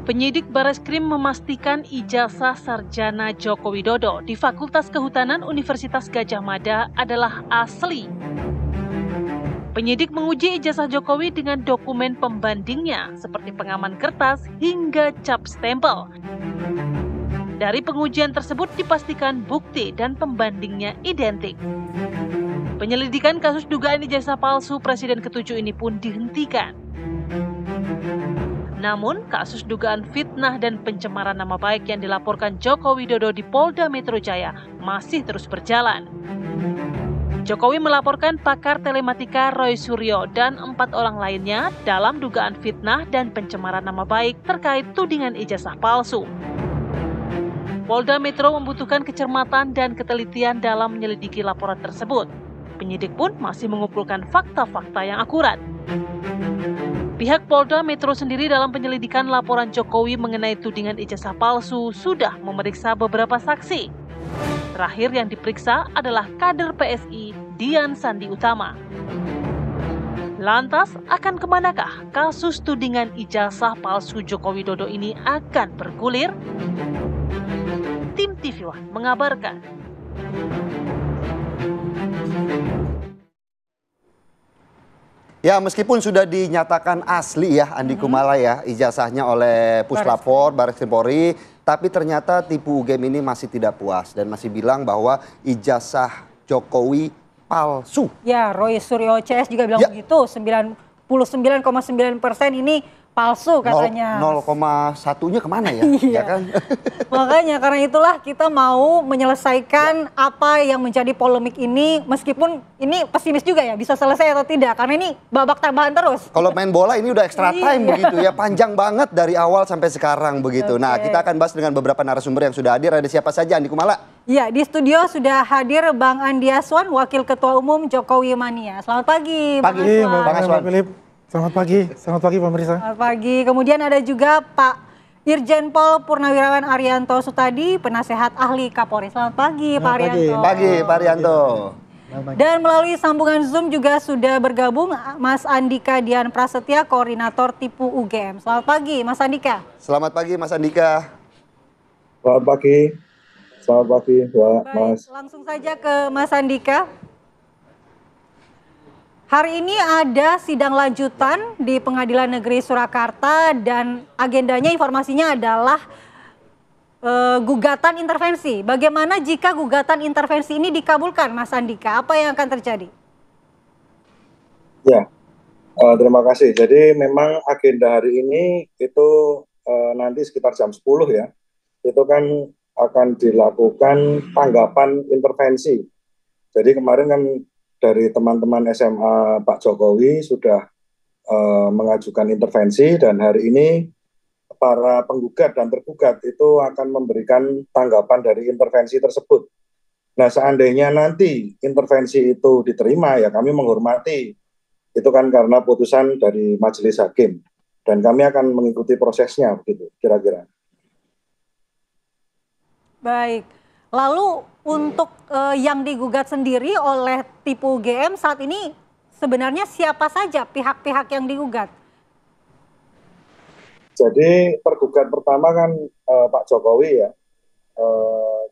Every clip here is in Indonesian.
Penyidik Bareskrim memastikan ijazah sarjana Joko Widodo di Fakultas Kehutanan Universitas Gadjah Mada adalah asli. Penyidik menguji ijazah Jokowi dengan dokumen pembandingnya seperti pengaman kertas hingga cap stempel. Dari pengujian tersebut dipastikan bukti dan pembandingnya identik. Penyelidikan kasus dugaan ijazah palsu Presiden ke-7 ini pun dihentikan. Namun, kasus dugaan fitnah dan pencemaran nama baik yang dilaporkan Joko Widodo di Polda Metro Jaya masih terus berjalan. Jokowi melaporkan pakar telematika Roy Suryo dan 4 orang lainnya dalam dugaan fitnah dan pencemaran nama baik terkait tudingan ijazah palsu. Polda Metro membutuhkan kecermatan dan ketelitian dalam menyelidiki laporan tersebut. Penyidik pun masih mengumpulkan fakta-fakta yang akurat. Pihak Polda Metro sendiri dalam penyelidikan laporan Jokowi mengenai tudingan ijazah palsu sudah memeriksa beberapa saksi. Terakhir yang diperiksa adalah kader PSI Dian Sandi Utama. Lantas akan kemanakah kasus tudingan ijazah palsu Joko Widodo ini akan bergulir? Tim TV One mengabarkan. Ya, meskipun sudah dinyatakan asli ya Andi Kumala ya ijazahnya oleh Puslapor, Bareskrim Polri, tapi ternyata tipu UGM ini masih tidak puas dan masih bilang bahwa ijazah Jokowi palsu. Ya, Roy Suryo CS juga bilang begitu, 99,9% ini palsu katanya. 0,1-nya kemana ya? Iya. Ya kan? Makanya karena itulah kita mau menyelesaikan apa yang menjadi polemik ini, meskipun ini pesimis juga ya bisa selesai atau tidak, karena ini babak tambahan terus. Kalau main bola ini udah extra time begitu ya, panjang banget dari awal sampai sekarang begitu. Nah, kita akan bahas dengan beberapa narasumber yang sudah hadir. Ada siapa saja, Andi Kumala? Ya, di studio sudah hadir Bang Andi Aswan, Wakil Ketua Umum Jokowi Mania. Selamat pagi, Bang Aswan. Bang Aswan. Selamat pagi pemirsa. Selamat pagi. Kemudian ada juga Pak Irjen Pol Purnawirawan Arianto Sutadi, penasehat ahli Kapolri. Selamat pagi, Pak Arianto. Pagi, Pak Arianto. Dan melalui sambungan Zoom juga sudah bergabung Mas Andika Dian Prasetya, Koordinator Tipu UGM. Selamat pagi, Mas Andika. Selamat pagi, Mas Andika. Selamat pagi. Selamat pagi, Mas. Baik, langsung saja ke Mas Andika. Hari ini ada sidang lanjutan di Pengadilan Negeri Surakarta dan agendanya informasinya adalah gugatan intervensi. Bagaimana jika gugatan intervensi ini dikabulkan, Mas Andika? Apa yang akan terjadi? Ya, terima kasih. Jadi memang agenda hari ini itu nanti sekitar jam 10 ya. Itu kan akan dilakukan tanggapan intervensi. Jadi kemarin kan dari teman-teman SMA Pak Jokowi sudah mengajukan intervensi dan hari ini para penggugat dan tergugat itu akan memberikan tanggapan dari intervensi tersebut. Nah, seandainya nanti intervensi itu diterima ya kami menghormati. Itu kan karena putusan dari majelis hakim dan kami akan mengikuti prosesnya begitu kira-kira. Baik. Lalu untuk yang digugat sendiri oleh Tipu UGM saat ini sebenarnya siapa saja pihak-pihak yang digugat? Jadi tergugat pertama kan Pak Jokowi ya.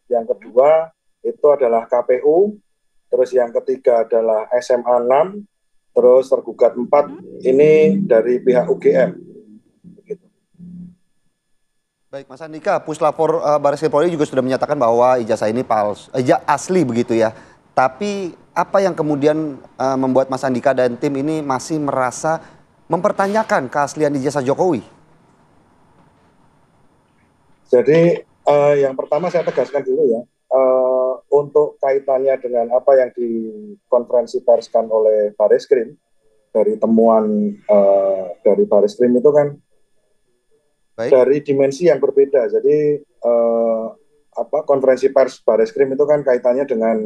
Yang kedua itu adalah KPU, terus yang ketiga adalah SMA 6, terus tergugat 4 ini dari pihak UGM. Baik, Mas Andika, Puslapor Bareskrim Polri juga sudah menyatakan bahwa ijazah ini asli begitu ya. Tapi apa yang kemudian membuat Mas Andika dan tim ini masih merasa mempertanyakan keaslian ijazah Jokowi? Jadi yang pertama saya tegaskan dulu ya, untuk kaitannya dengan apa yang dikonferensi perskan oleh Bareskrim, dari temuan dari Bareskrim itu kan baik, dari dimensi yang berbeda. Jadi konferensi pers Bareskrim itu kan kaitannya dengan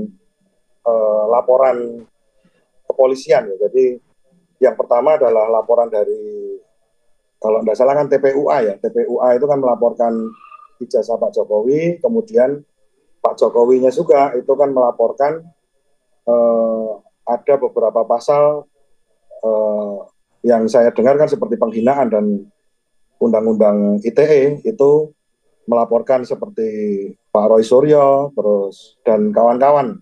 laporan kepolisian ya. Jadi yang pertama adalah laporan dari, kalau tidak salah kan TPUA ya. TPUA itu kan melaporkan ijazah Pak Jokowi, kemudian Pak Jokowinya juga itu kan melaporkan ada beberapa pasal yang saya dengar kan seperti penghinaan dan Undang-Undang ITE itu melaporkan seperti Pak Roy Suryo terus dan kawan-kawan.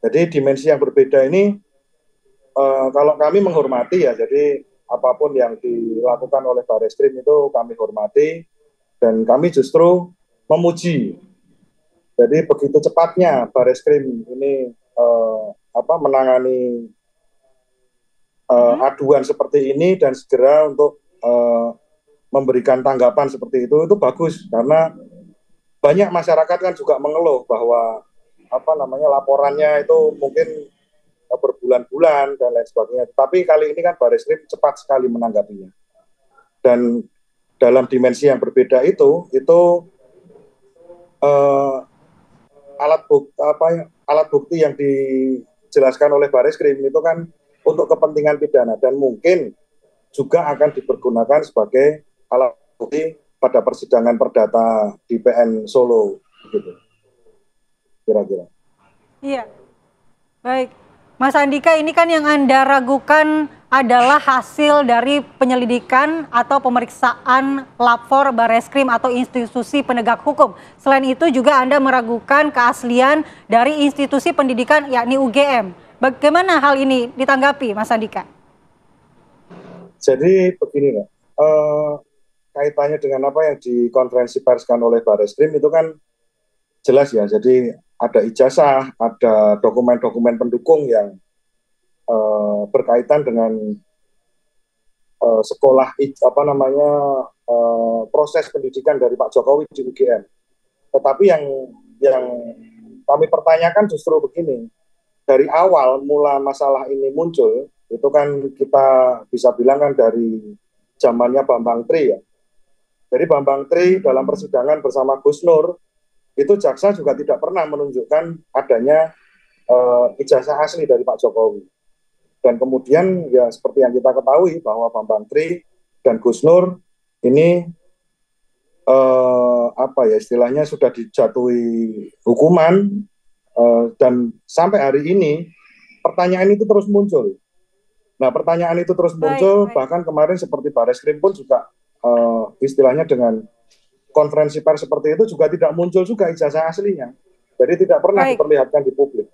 Jadi dimensi yang berbeda ini kalau kami menghormati ya, jadi apapun yang dilakukan oleh Barreskrim itu kami hormati dan kami justru memuji. Jadi begitu cepatnya Barreskrim ini menangani aduan seperti ini dan segera untuk memberikan tanggapan seperti itu bagus, karena banyak masyarakat kan juga mengeluh bahwa laporannya itu mungkin berbulan-bulan dan lain sebagainya. Tapi kali ini kan Barreskrim cepat sekali menanggapinya. Dan dalam dimensi yang berbeda itu alat bukti yang dijelaskan oleh Barreskrim itu kan untuk kepentingan pidana dan mungkin juga akan dipergunakan sebagai alat bukti pada persidangan perdata di PN Solo gitu. Kira-kira. Iya. Baik. Mas Andika, ini kan yang Anda ragukan adalah hasil dari penyelidikan atau pemeriksaan lapor Barreskrim atau institusi penegak hukum. Selain itu juga Anda meragukan keaslian dari institusi pendidikan yakni UGM. Bagaimana hal ini ditanggapi, Mas Andika? Jadi begini, Mbak. Kaitannya dengan apa yang dikonferensi perskan oleh Barreskrim itu kan jelas ya. Jadi ada ijazah, ada dokumen-dokumen pendukung yang berkaitan dengan sekolah proses pendidikan dari Pak Jokowi di UGM. Tetapi yang kami pertanyakan justru begini, dari awal mula masalah ini muncul itu kan kita bisa bilang kan dari zamannya Bambang Tri ya. Jadi Bambang Tri dalam persidangan bersama Gus Nur itu jaksa juga tidak pernah menunjukkan adanya ijazah asli dari Pak Jokowi. Dan kemudian ya seperti yang kita ketahui bahwa Bambang Tri dan Gus Nur ini istilahnya sudah dijatuhi hukuman dan sampai hari ini pertanyaan itu terus muncul. Nah, pertanyaan itu terus muncul, bahkan kemarin seperti Barreskrim pun juga istilahnya dengan konferensi pers seperti itu juga tidak muncul juga ijazah aslinya. Jadi tidak pernah diperlihatkan di publik.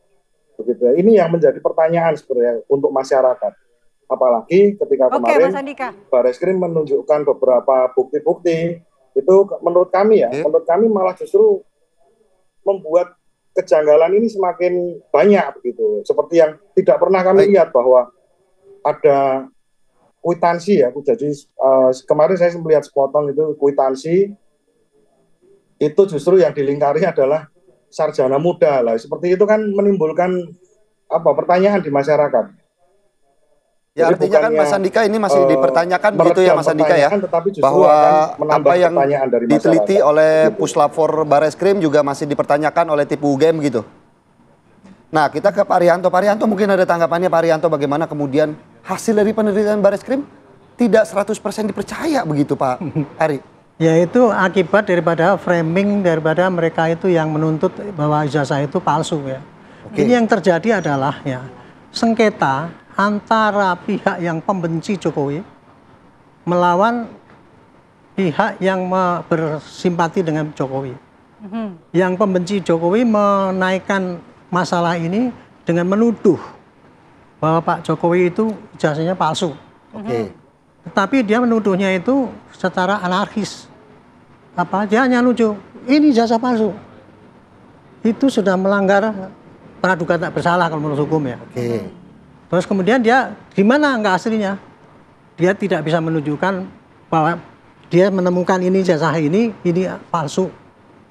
Begitu. Ini yang menjadi pertanyaan sebenarnya untuk masyarakat. Apalagi ketika kemarin Barreskrim menunjukkan beberapa bukti-bukti itu menurut kami malah justru membuat kejanggalan ini semakin banyak begitu. Seperti yang tidak pernah kami lihat bahwa ada kwitansi ya. Jadi kemarin saya melihat sepotong itu kwitansi itu justru yang dilingkari adalah sarjana muda lah. Seperti itu kan menimbulkan pertanyaan di masyarakat. Ya, jadi artinya kan Mas Andika ini masih dipertanyakan begitu ya Mas Andika ya, bahwa apa yang diteliti oleh Puslapfor Barreskrim juga masih dipertanyakan oleh Tipu UGM gitu. Nah, kita ke Pak Rianto. Pak Rianto mungkin ada tanggapannya Pak Rianto, bagaimana kemudian hasil dari penelitian Barreskrim tidak 100% dipercaya begitu Pak Ari? Ya, itu akibat daripada framing daripada mereka itu yang menuntut bahwa ijazah itu palsu ya. Ini yang terjadi adalah ya sengketa antara pihak yang pembenci Jokowi melawan pihak yang bersimpati dengan Jokowi. Yang pembenci Jokowi menaikkan masalah ini dengan menuduh bahwa Pak Jokowi itu ijazahnya palsu. Tetapi dia menuduhnya itu secara anarkis. Dia hanya nuduh ini ijazah palsu. Itu sudah melanggar praduga tak bersalah kalau menurut hukum ya. Terus kemudian dia gimana enggak aslinya? Dia tidak bisa menunjukkan bahwa dia menemukan ini ijazah ini palsu.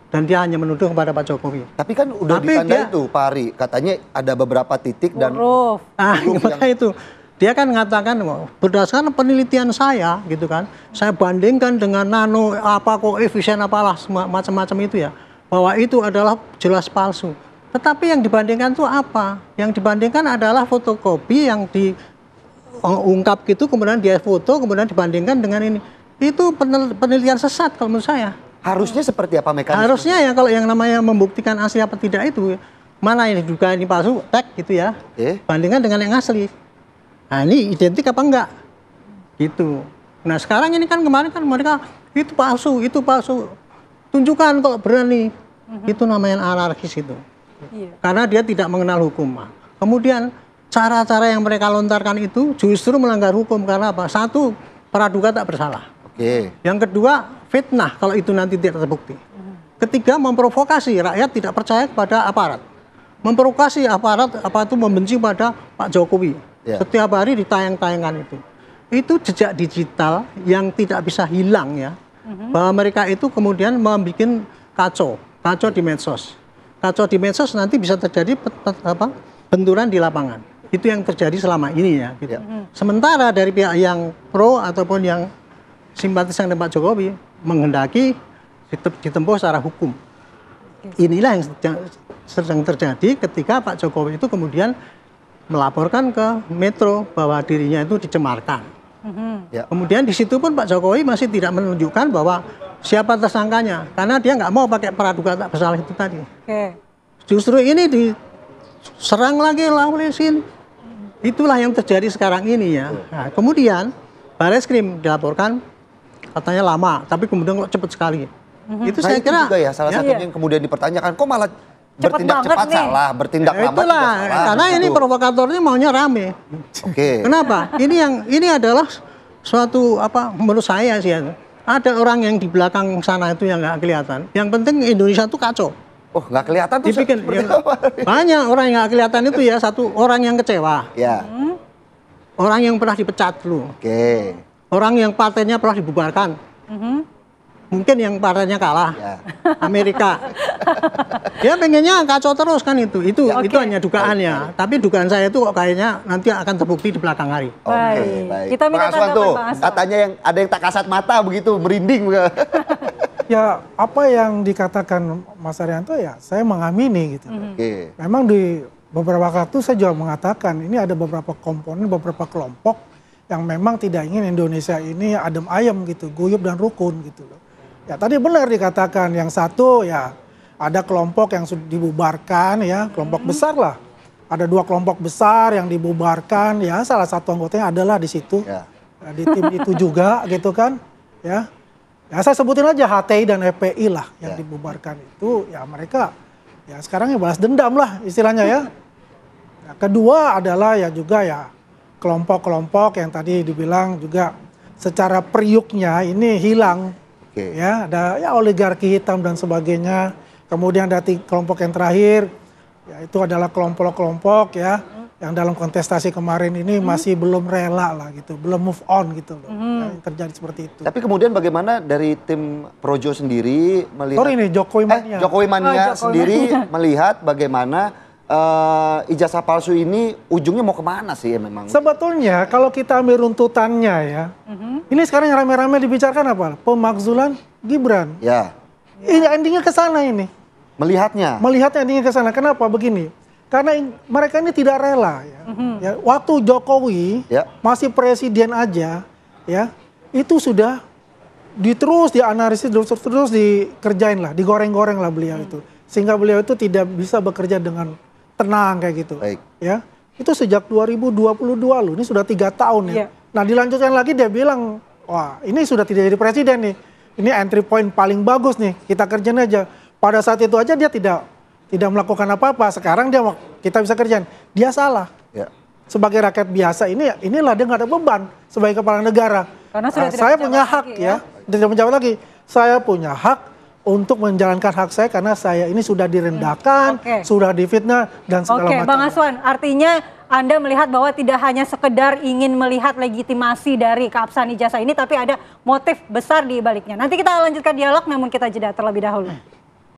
Dan dia hanya menuduh kepada Pak Jokowi. Tapi kan udah ditanda itu Pak Ari, katanya ada beberapa titik dan huruf yang... itu. Dia kan mengatakan berdasarkan penelitian saya gitu kan, saya bandingkan dengan nano koefisien apalah macam-macam itu ya, bahwa itu adalah jelas palsu. Tetapi yang dibandingkan itu apa? Yang dibandingkan adalah fotokopi yang diungkap gitu, kemudian dia foto, kemudian dibandingkan dengan ini. Itu penelitian sesat kalau menurut saya. Harusnya seperti apa mekanisme? Harusnya ya kalau yang namanya membuktikan asli apa tidak itu, mana yang diduga ini palsu, tag gitu ya, bandingkan dengan yang asli. Nah ini identik apa enggak? Gitu. Nah sekarang ini kan kemarin kan mereka itu palsu. Tunjukkan kalau berani. Itu namanya anarkis itu. Karena dia tidak mengenal hukum. Kemudian cara-cara yang mereka lontarkan itu justru melanggar hukum. Karena apa? Satu, praduga tak bersalah. Yang kedua, fitnah kalau itu nanti tidak terbukti. Ketiga, memprovokasi rakyat tidak percaya kepada aparat. Memprovokasi aparat apa itu membenci pada Pak Jokowi. Setiap hari ditayang-tayangkan itu. Itu jejak digital yang tidak bisa hilang ya. Bahwa mereka itu kemudian membuat kacau di medsos. Kacau di medsos nanti bisa terjadi benturan di lapangan. Itu yang terjadi selama ini ya. Gitu. Sementara dari pihak yang pro ataupun yang simpatisan dengan Pak Jokowi menghendaki ditempuh secara hukum. Inilah yang sedang terjadi ketika Pak Jokowi itu kemudian melaporkan ke Metro bahwa dirinya itu dicemarkan. Kemudian di situ pun Pak Jokowi masih tidak menunjukkan bahwa siapa tersangkanya, karena dia nggak mau pakai praduga tak bersalah itu tadi. Justru ini diserang lagi oleh sini. Itulah yang terjadi sekarang ini ya. Nah, kemudian Bareskrim dilaporkan katanya lama, tapi kemudian kok cepat sekali. Itu saya kira juga ya salah satunya yang kemudian dipertanyakan, kok malah bertindak cepat salah, bertindak lambat juga salah. Karena ini provokatornya maunya rame. Kenapa? Ini adalah suatu menurut saya sih ya. Ada orang yang di belakang sana itu yang nggak kelihatan. Yang penting Indonesia itu kacau. Oh, nggak kelihatan tuh dibikin, banyak orang yang nggak kelihatan itu ya. Satu orang yang kecewa. Orang yang pernah dipecat dulu. Orang yang partainya pernah dibubarkan. Mungkin yang partainya kalah. Amerika. Dia pengennya kacau terus kan itu. Itu hanya dugaannya. Tapi dugaan saya itu kok kayaknya nanti akan terbukti di belakang hari. Baik. Kita minta tanggapan Pak Aswan. Katanya yang ada yang tak kasat mata begitu, merinding. Ya, apa yang dikatakan Mas Arianto ya saya mengamini gitu. Memang di beberapa waktu saya juga mengatakan ini ada beberapa komponen, beberapa kelompok yang memang tidak ingin Indonesia ini adem ayem gitu, guyup dan rukun gitu loh. Ya tadi benar dikatakan yang satu ya ada kelompok yang sudah dibubarkan ya, kelompok besar lah. Ada 2 kelompok besar yang dibubarkan ya, salah satu anggotanya adalah di situ. Di tim itu juga gitu kan. Ya saya sebutin aja HTI dan FPI lah yang dibubarkan itu ya mereka ya sekarang ya balas dendam lah istilahnya ya. Kedua adalah ya juga ya kelompok-kelompok yang tadi dibilang juga secara periuknya ini hilang. Ya, ada ya oligarki hitam dan sebagainya. Kemudian ada kelompok yang terakhir, ya itu adalah kelompok-kelompok ya yang dalam kontestasi kemarin ini masih belum rela lah gitu, belum move on gitu loh. Yang terjadi seperti itu. Tapi kemudian bagaimana dari tim Projo sendiri melihat? Jokowi Mania sendiri melihat bagaimana ijazah palsu ini ujungnya mau kemana sih ya memang? Sebetulnya kalau kita ambil runtutannya ya, ini sekarang yang rame-rame dibicarakan apa? Pemakzulan Gibran. Ini endingnya ke sana ini. Melihatnya endingnya ke sana. Kenapa begini? Karena mereka ini tidak rela ya. Waktu Jokowi masih presiden aja ya, itu sudah terus dianalisis terus dikerjain lah, digoreng-goreng lah beliau itu. Sehingga beliau itu tidak bisa bekerja dengan tenang kayak gitu. Ya. Itu sejak 2022 loh, ini sudah 3 tahun ya. Nah dilanjutkan lagi dia bilang, wah ini sudah tidak jadi presiden nih. Ini entry point paling bagus nih, kita kerjain aja. Pada saat itu aja dia tidak melakukan apa-apa. Sekarang kita bisa kerjain. Dia salah. Sebagai rakyat biasa inilah dia nggak ada beban sebagai kepala negara. Karena sudah saya punya hak ya, tidak menjawab lagi. Saya punya hak untuk menjalankan hak saya karena saya ini sudah direndahkan, sudah difitnah dan segala macam. Bang Aswan, artinya Anda melihat bahwa tidak hanya sekedar ingin melihat legitimasi dari keabsahan ijazah ini, tapi ada motif besar di baliknya. Nanti kita lanjutkan dialog, namun kita jeda terlebih dahulu.